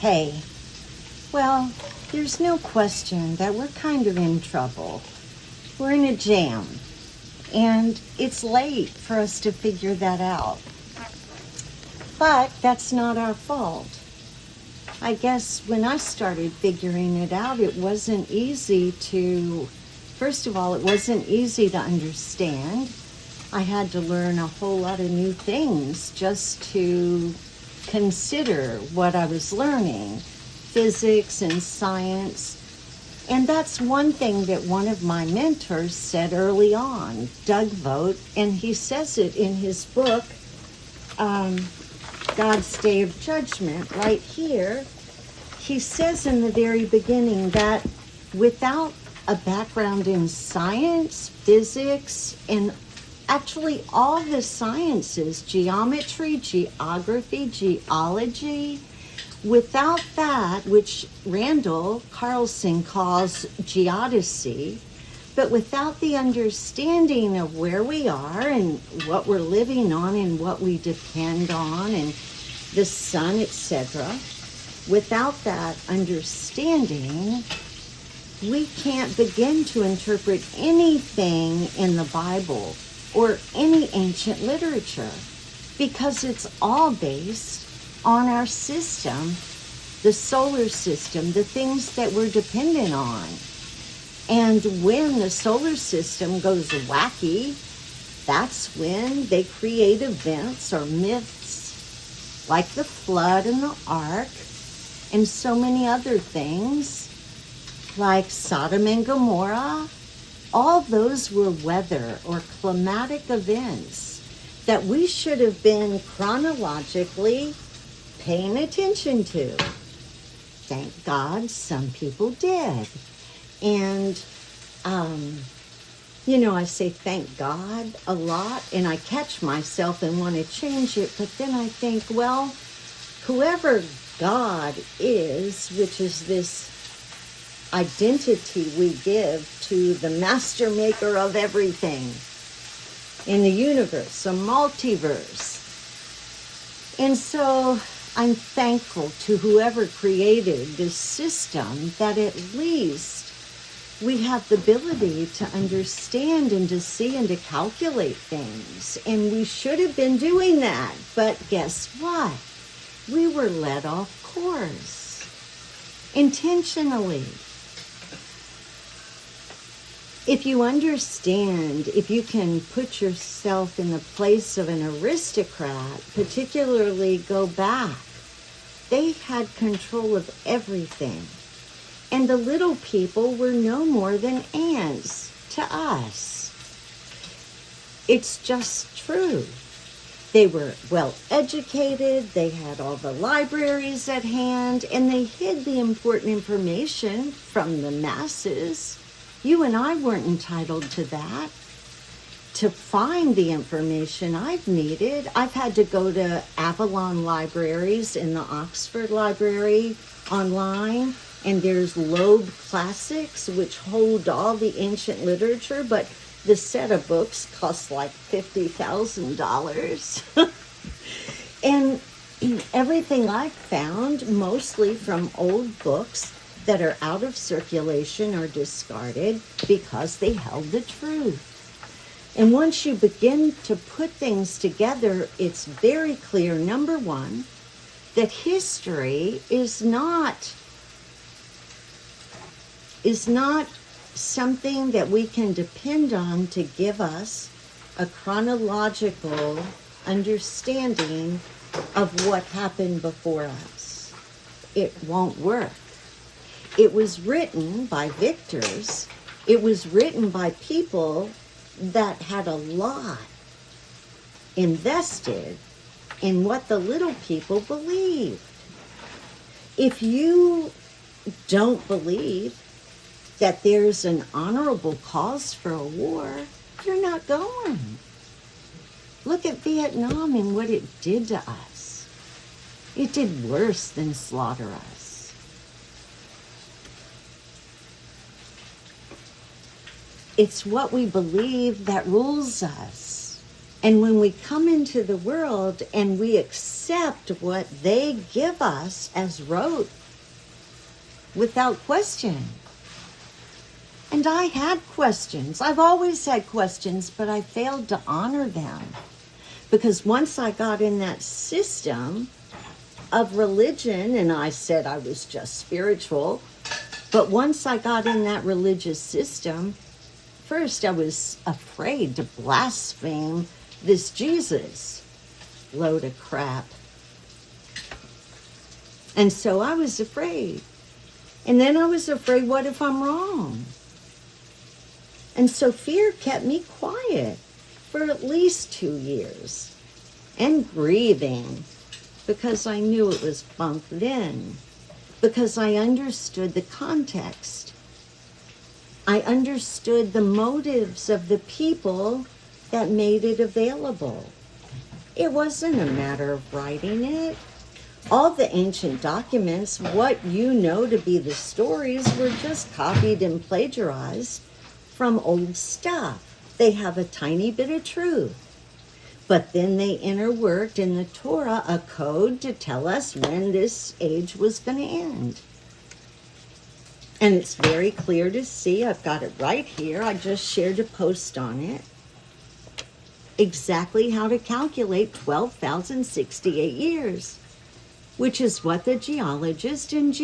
Hey, well, there's no question that we're kind of in trouble. We're in a jam, and it's late for us to figure that out. But that's not our fault. I guess when I started figuring it out, it wasn't easy to, first of all, it wasn't easy to understand. I had to learn a whole lot of new things just to consider what I was learning, physics and science. And that's one thing that one of my mentors said early on, Doug Vogt, and he says it in his book, God's Day of Judgment, right here. He says in the very beginning that without a background in science, physics, and actually all the sciences, geometry, geography, geology, without that, which Randall Carlson calls geodesy, but without the understanding of where we are and what we're living on and what we depend on and the sun, etc., without that understanding, we can't begin to interpret anything in the Bible or any ancient literature because it's all based on our system, the solar system, the things that we're dependent on. And when the solar system goes wacky, that's when they create events or myths like the flood and the ark and so many other things like Sodom and Gomorrah. All those were weather or climatic events that we should have been chronologically paying attention to. Thank God some people did. And, I say thank God a lot, and I catch myself and want to change it, but then I think, well, whoever God is, which is this identity we give to the master maker of everything in the universe, a multiverse. And so I'm thankful to whoever created this system that at least we have the ability to understand and to see and to calculate things. And we should have been doing that. But guess what? We were led off course intentionally. If you understand, if you can put yourself in the place of an aristocrat, particularly go back, they had control of everything. And the little people were no more than ants to us. It's just true. They were well educated, they had all the libraries at hand, and they hid the important information from the masses. You and I weren't entitled to that. To find the information I've needed, I've had to go to Avalon Libraries in the Oxford Library online, and there's Loeb Classics, which hold all the ancient literature, but the set of books costs like $50,000. And everything I've found, mostly from old books that are out of circulation or discarded because they held the truth. And once you begin to put things together, it's very clear, number one, that history is not something that we can depend on to give us a chronological understanding of what happened before us. It won't work. It was written by victors. It was written by people that had a lot invested in what the little people believed. If you don't believe that there's an honorable cause for a war, you're not going. Look at Vietnam and what it did to us. It did worse than slaughter us. It's what we believe that rules us. And when we come into the world and we accept what they give us as rote without question. And I had questions. I've always had questions, but I failed to honor them. Because once I got in that system of religion, and I said I was just spiritual, but once I got in that religious system, first I was afraid to blaspheme this Jesus load of crap. And so I was afraid. And then I was afraid, what if I'm wrong? And so fear kept me quiet for at least 2 years and grieving because I knew it was bunk then, because I understood the context. I understood the motives of the people that made it available. It wasn't a matter of writing it. All the ancient documents, what you know to be the stories, were just copied and plagiarized from old stuff. They have a tiny bit of truth. But then they interworked in the Torah a code to tell us when this age was going to end. And it's very clear to see. I've got it right here. I just shared a post on it. Exactly how to calculate 12,068 years, which is what the geologist and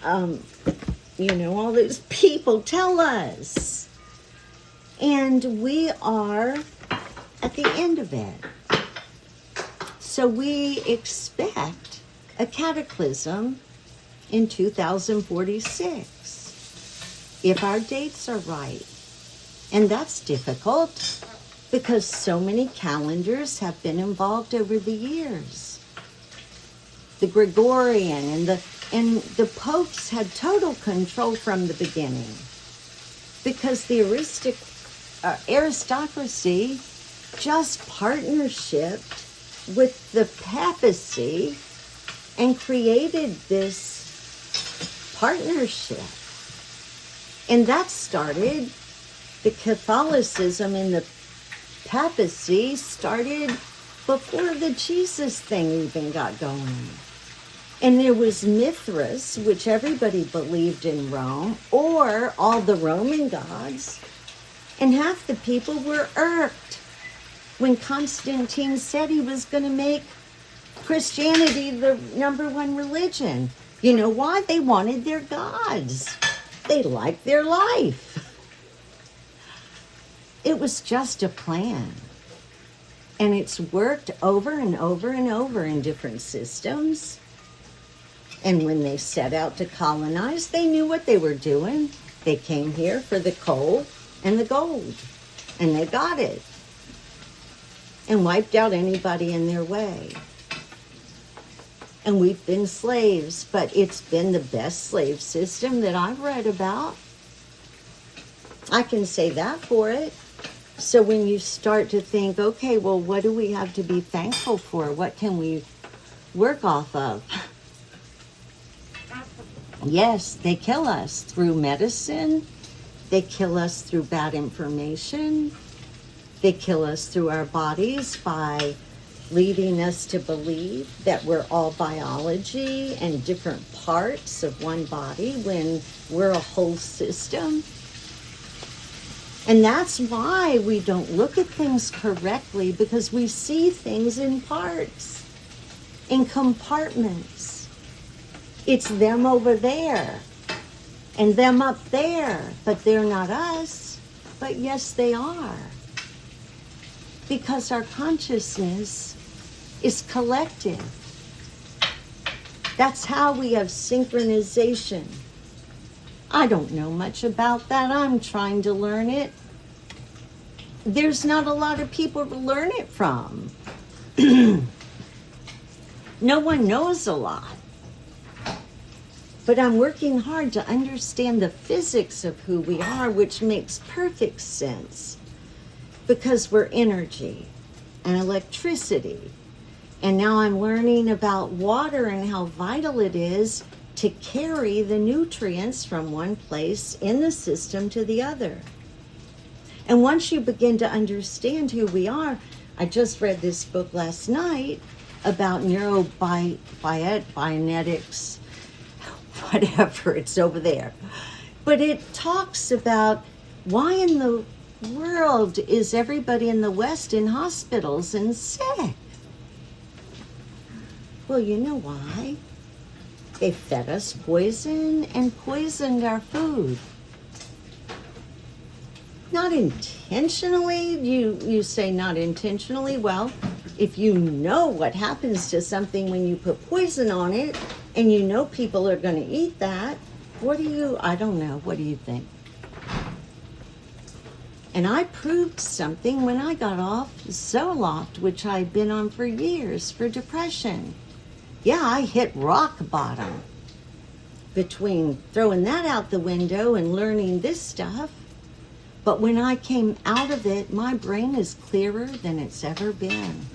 all those people tell us. And we are at the end of it. So we expect a cataclysm in 2046, if our dates are right. And that's difficult because so many calendars have been involved over the years. The Gregorian and the popes had total control from the beginning because the aristocracy just partnershiped with the papacy and created this partnership. And that started, the Catholicism in the papacy started before the Jesus thing even got going. And there was Mithras, which everybody believed in Rome, or all the Roman gods. And half the people were irked when Constantine said he was going to make Christianity the #1 religion. You know why? They wanted their gods. They liked their life. It was just a plan. And it's worked over and over and over in different systems. And when they set out to colonize, they knew what they were doing. They came here for the coal and the gold. And they got it. And wiped out anybody in their way. And we've been slaves, but it's been the best slave system that I've read about. I can say that for it. So when you start to think, okay, well, what do we have to be thankful for? What can we work off of? Yes, they kill us through medicine. They kill us through bad information. They kill us through our bodies by leading us to believe that we're all biology and different parts of one body when we're a whole system. And that's why we don't look at things correctly, because we see things in parts, in compartments. It's them over there and them up there, but they're not us. But yes, they are. Because our consciousness is collective. That's how we have synchronization. I don't know much about that. I'm trying to learn it. There's not a lot of people to learn it from. No one knows a lot. But I'm working hard to understand the physics of who we are, which makes perfect sense. Because we're energy and electricity. And now I'm learning about water and how vital it is to carry the nutrients from one place in the system to the other. And once you begin to understand who we are, I just read this book last night about neurobionetics, whatever, it's over there. But it talks about why in the world is everybody in the West in hospitals and sick? Well, you know why. They fed us poison and poisoned our food. Not intentionally. You say not intentionally. Well, if you know what happens to something when you put poison on it, and you know people are going to eat that, I don't know, what do you think? And I proved something when I got off Zoloft, which I'd been on for years for depression. Yeah, I hit rock bottom between throwing that out the window and learning this stuff. But when I came out of it, my brain is clearer than it's ever been.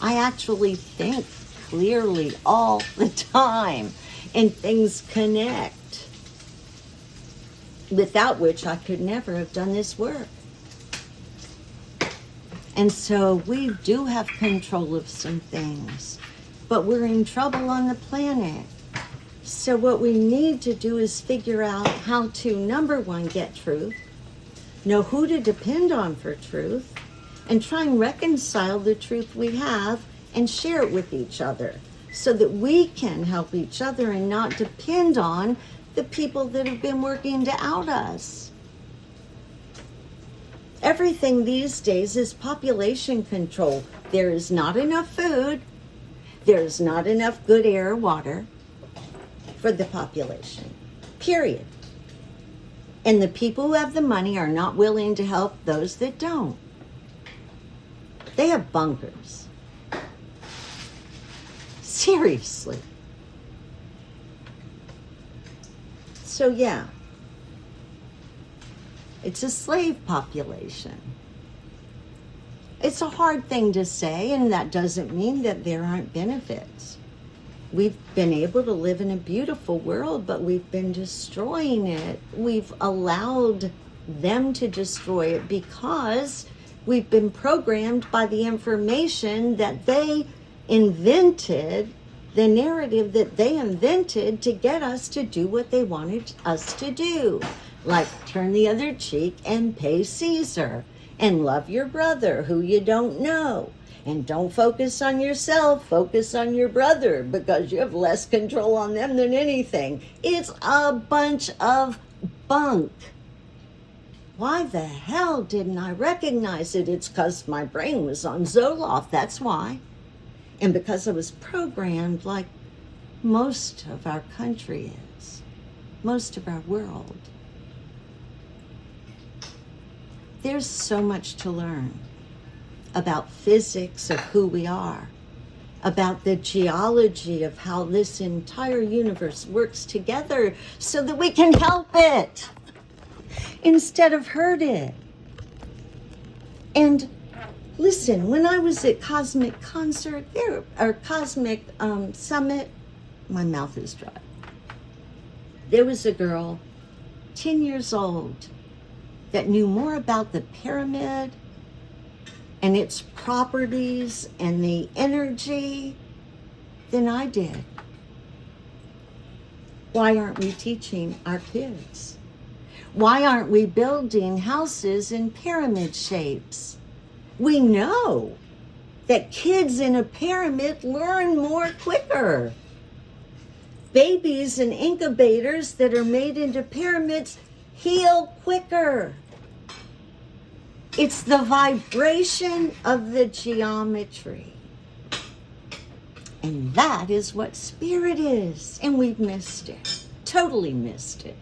I actually think clearly all the time, and things connect, without which I could never have done this work. And so we do have control of some things, but we're in trouble on the planet. So what we need to do is figure out how to, number one, get truth, know who to depend on for truth, and try and reconcile the truth we have and share it with each other so that we can help each other and not depend on the people that have been working to out us. Everything these days is population control. There is not enough food. There is not enough good air or water for the population, period. And the people who have the money are not willing to help those that don't. They have bunkers. Seriously. So yeah, it's a slave population. It's a hard thing to say, and that doesn't mean that there aren't benefits. We've been able to live in a beautiful world, but we've been destroying it. We've allowed them to destroy it because we've been programmed by the information that they invented, the narrative that they invented to get us to do what they wanted us to do. Like turn the other cheek and pay Caesar and love your brother who you don't know. And don't focus on yourself, focus on your brother because you have less control on them than anything. It's a bunch of bunk. Why the hell didn't I recognize it? It's because my brain was on Zoloft, that's why. And because I was programmed like most of our country is, most of our world. There's so much to learn about physics of who we are, about the geology of how this entire universe works together so that we can help it instead of hurt it. And listen, when I was at Cosmic Concert, Cosmic Summit, my mouth is dry. There was a girl, 10 years old, that knew more about the pyramid and its properties and the energy than I did. Why aren't we teaching our kids? Why aren't we building houses in pyramid shapes? We know that kids in a pyramid learn more quicker. Babies in incubators that are made into pyramids heal quicker. It's the vibration of the geometry. And that is what spirit is. And we've missed it. Totally missed it.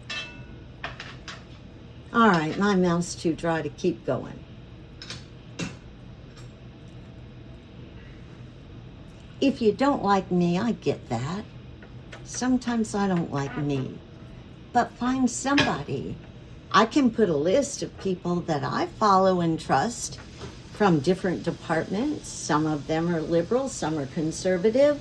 All right, my mouth's too dry to keep going. If you don't like me, I get that. Sometimes I don't like me. But find somebody. I can put a list of people that I follow and trust from different departments. Some of them are liberal, some are conservative.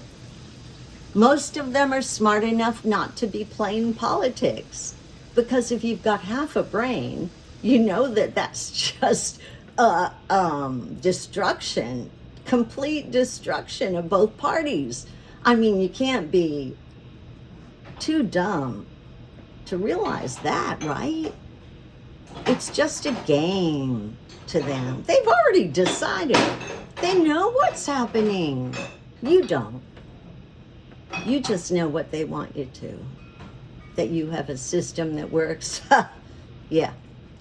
Most of them are smart enough not to be playing politics. Because if you've got half a brain you know that that's just destruction, complete destruction of both parties. I mean, you can't be too dumb to realize that, right? It's just a game to them. They've already decided. They know what's happening. You don't. You just know what they want you to. That you have a system that works. Yeah,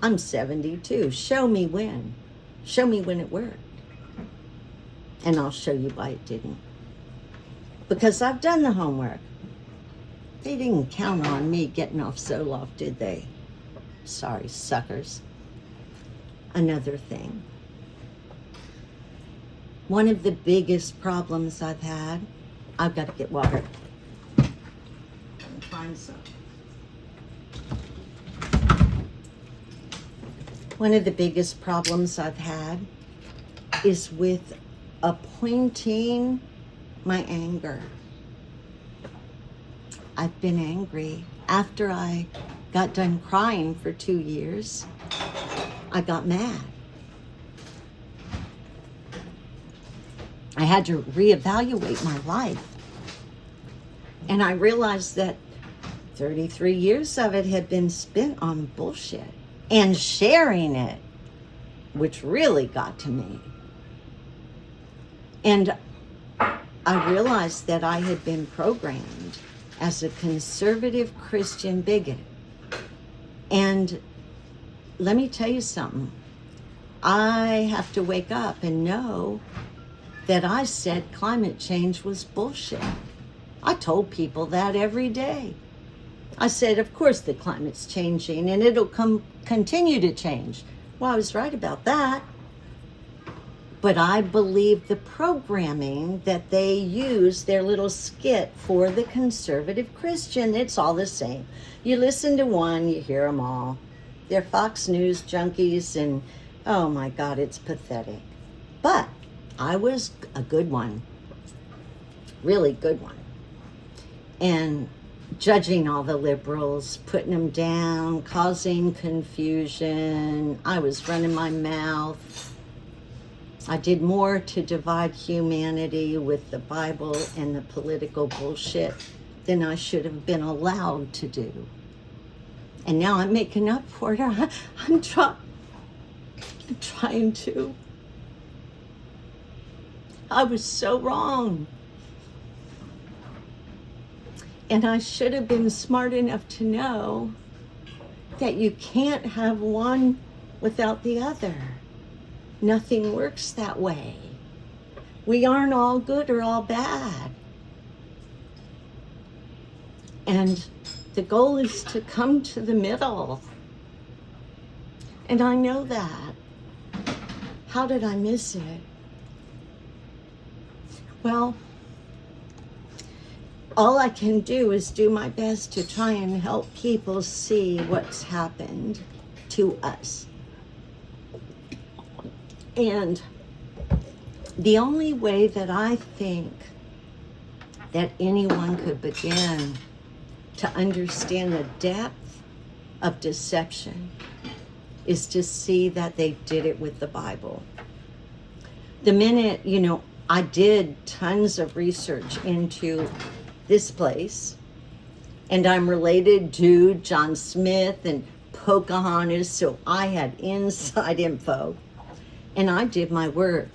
I'm 72. Show me when. Show me when it worked. And I'll show you why it didn't. Because I've done the homework. They didn't count on me getting off Zoloft, did they? Sorry, suckers. Another thing. One of the biggest problems I've had, I've got to get water. And find some. One of the biggest problems I've had is with appointing my anger. I've been angry. After I got done crying for 2 years, I got mad. I had to reevaluate my life. And I realized that 33 years of it had been spent on bullshit and sharing it, which really got to me. And I realized that I had been programmed as a conservative Christian bigot. And let me tell you something. I have to wake up and know that I said climate change was bullshit. I told people that every day. I said, of course the climate's changing and it'll continue to change. Well, I was right about that. But I believe the programming that they use, their little skit for the conservative Christian, it's all the same. You listen to one, you hear them all. They're Fox News junkies and, oh my God, it's pathetic. But I was a good one, really good one. And judging all the liberals, putting them down, causing confusion. I was running my mouth. I did more to divide humanity with the Bible and the political bullshit than I should have been allowed to do. And now I'm making up for it. I'm trying to. I was so wrong. And I should have been smart enough to know that you can't have one without the other. Nothing works that way. We aren't all good or all bad. And the goal is to come to the middle. And I know that. How did I miss it? Well, all I can do is do my best to try and help people see what's happened to us. And the only way that I think that anyone could begin to understand the depth of deception is to see that they did it with the Bible. The minute, I did tons of research into this place, and I'm related to John Smith and Pocahontas, so I had inside info. And I did my work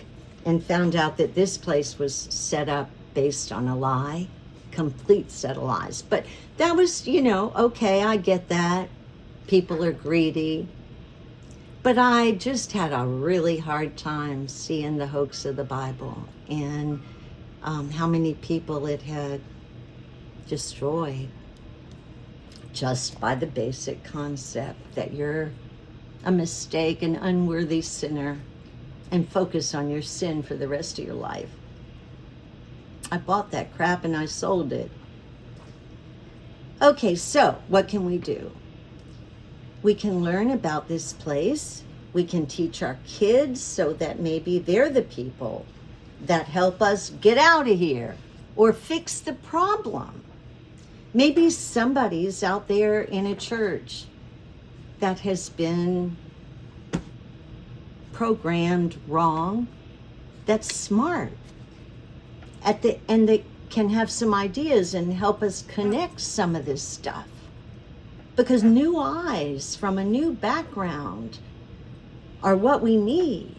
and found out that this place was set up based on a lie, complete set of lies. But that was, okay, I get that. People are greedy. But I just had a really hard time seeing the hoax of the Bible and how many people it had destroyed just by the basic concept that you're a mistake, an unworthy sinner, and focus on your sin for the rest of your life. I bought that crap and I sold it. Okay, so what can we do? We can learn about this place. We can teach our kids so that maybe they're the people that help us get out of here or fix the problem. Maybe somebody's out there in a church that has been programmed wrong, that's smart. And that can have some ideas and help us connect some of this stuff. Because new eyes from a new background are what we need.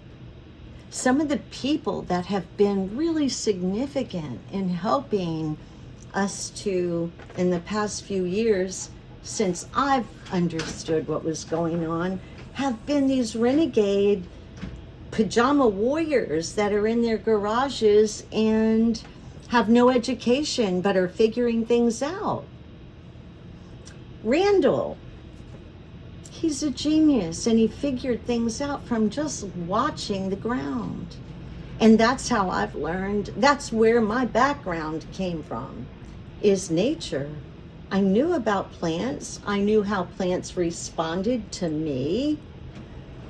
Some of the people that have been really significant in helping us to, in the past few years, since I've understood what was going on, have been these renegade pajama warriors that are in their garages and have no education but are figuring things out. Randall, he's a genius, and he figured things out from just watching the ground. And that's how I've learned. That's where my background came from, is nature. I knew about plants. I knew how plants responded to me.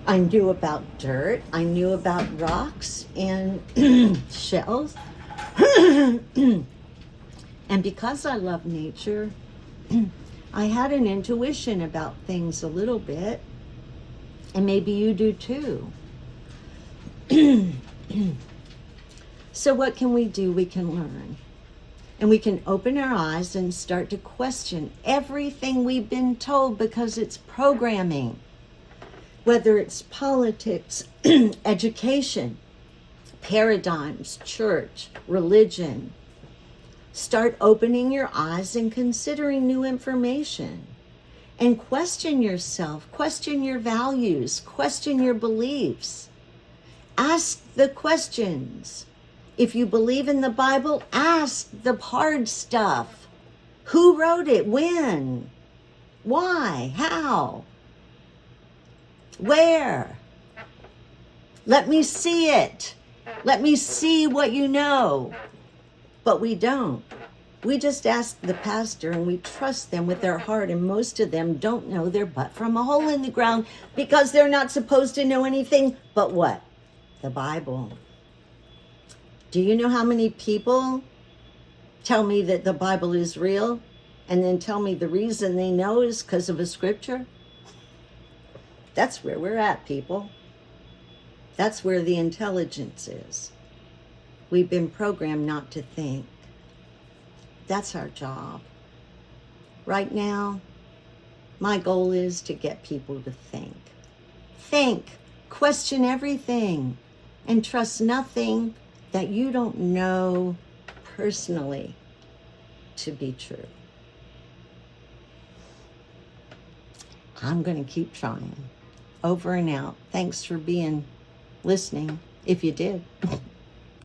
I knew about dirt. I knew about rocks and shells. And because I love nature, I had an intuition about things a little bit. And maybe you do too. So what can we do? We can learn. And we can open our eyes and start to question everything we've been told, because it's programming. Whether it's politics, education, paradigms, church, religion. Start opening your eyes and considering new information. And question yourself, question your values, question your beliefs. Ask the questions. If you believe in the Bible, ask the hard stuff. Who wrote it? When? Why? How? Where? Let me see it. Let me see what you know. But we don't. We just ask the pastor and we trust them with their heart, and most of them don't know their butt from a hole in the ground because they're not supposed to know anything but what? The Bible. Do you know how many people tell me that the Bible is real and then tell me the reason they know is because of a scripture? That's where we're at, people. That's where the intelligence is. We've been programmed not to think. That's our job. Right now, my goal is to get people to think. Think, question everything, and trust nothing that you don't know personally to be true. I'm going to keep trying. Over and out. Thanks for listening, if you did.